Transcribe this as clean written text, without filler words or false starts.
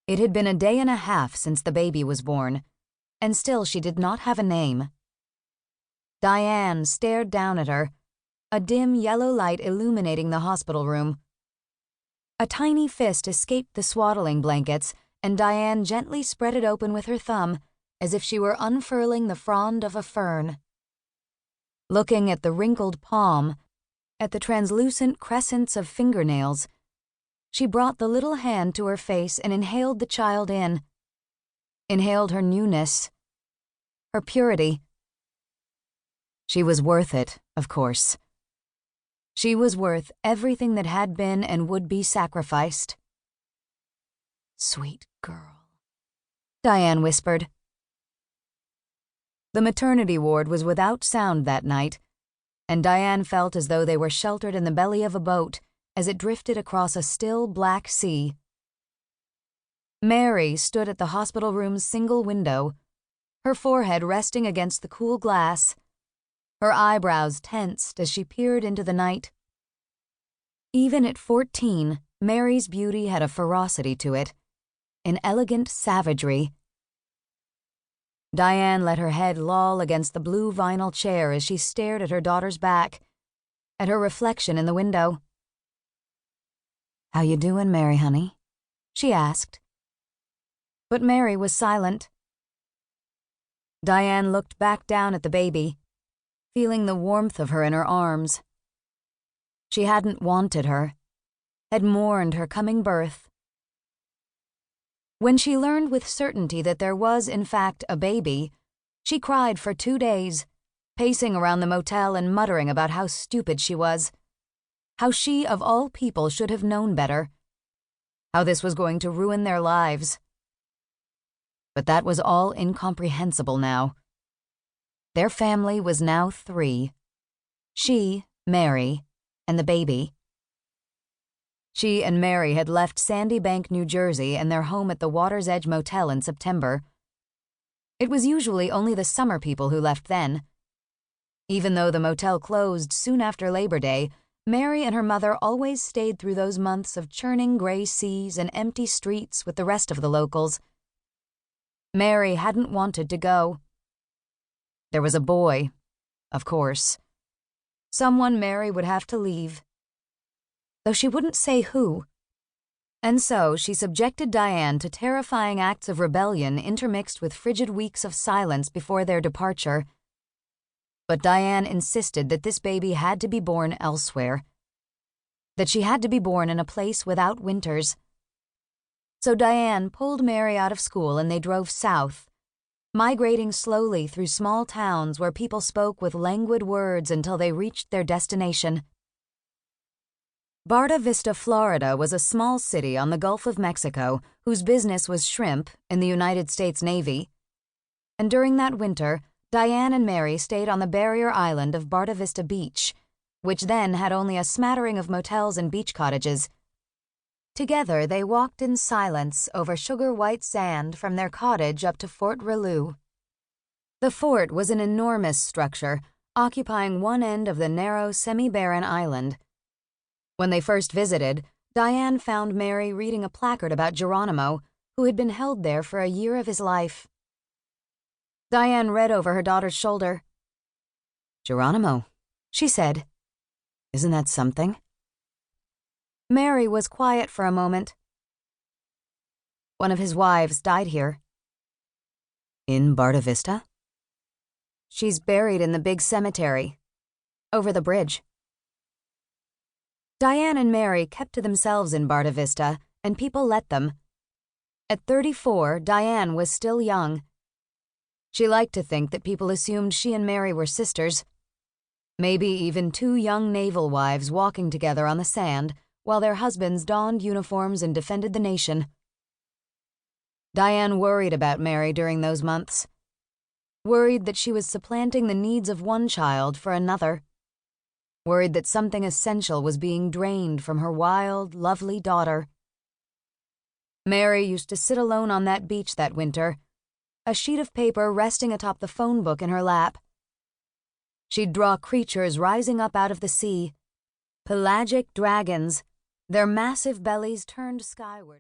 It had been a day and a half since the baby was born, and still she did not have a name. Diane stared down at her, a dim yellow light illuminating the hospital room. A tiny fist escaped the swaddling blankets, and Diane gently spread it open with her thumb, as if she were unfurling the frond of a fern. Looking at the wrinkled palm, at the translucent crescents of fingernails, she brought the little hand to her face and inhaled the child in. Inhaled her newness, her purity. She was worth it, of course. She was worth everything that had been and would be sacrificed. "Sweet girl," Diane whispered. The maternity ward was without sound that night, and Diane felt as though they were sheltered in the belly of a boat as it drifted across a still black sea. Mary stood at the hospital room's single window, her forehead resting against the cool glass, her eyebrows tensed as she peered into the night. Even at 14, Mary's beauty had a ferocity to it, an elegant savagery. Diane let her head loll against the blue vinyl chair as she stared at her daughter's back, at her reflection in the window. "How you doing, Mary, honey?" she asked. But Mary was silent. Diane looked back down at the baby, feeling the warmth of her in her arms. She hadn't wanted her, had mourned her coming birth. When she learned with certainty that there was, in fact, a baby, she cried for 2 days, pacing around the motel and muttering about how stupid she was, how she, of all people, should have known better, how this was going to ruin their lives. But that was all incomprehensible now. Their family was now 3. She, Mary, and the baby. She and Mary had left Sandy Bank, New Jersey, and their home at the Water's Edge Motel in September. It was usually only the summer people who left then. Even though the motel closed soon after Labor Day, Mary and her mother always stayed through those months of churning gray seas and empty streets with the rest of the locals. Mary hadn't wanted to go. There was a boy, of course. Someone Mary would have to leave, though she wouldn't say who. And so she subjected Diane to terrifying acts of rebellion intermixed with frigid weeks of silence before their departure. But Diane insisted that this baby had to be born elsewhere, that she had to be born in a place without winters. So Diane pulled Mary out of school and they drove south, migrating slowly through small towns where people spoke with languid words until they reached their destination. Barta Vista, Florida was a small city on the Gulf of Mexico whose business was shrimp in the United States Navy. And during that winter, Diane and Mary stayed on the barrier island of Barta Vista Beach, which then had only a smattering of motels and beach cottages. Together, they walked in silence over sugar-white sand from their cottage up to Fort Rouleau. The fort was an enormous structure, occupying one end of the narrow, semi-barren island. When they first visited, Diane found Mary reading a placard about Geronimo, who had been held there for a year of his life. Diane read over her daughter's shoulder. "Geronimo," she said. "Isn't that something?" Mary was quiet for a moment. "One of his wives died here." "In Barta Vista?" "She's buried in the big cemetery, over the bridge." Diane and Mary kept to themselves in Barta Vista, and people let them. At 34, Diane was still young. She liked to think that people assumed she and Mary were sisters, maybe even 2 young naval wives walking together on the sand while their husbands donned uniforms and defended the nation. Diane worried about Mary during those months, worried that she was supplanting the needs of one child for another, worried that something essential was being drained from her wild, lovely daughter. Mary used to sit alone on that beach that winter, a sheet of paper resting atop the phone book in her lap. She'd draw creatures rising up out of the sea, pelagic dragons, their massive bellies turned skyward.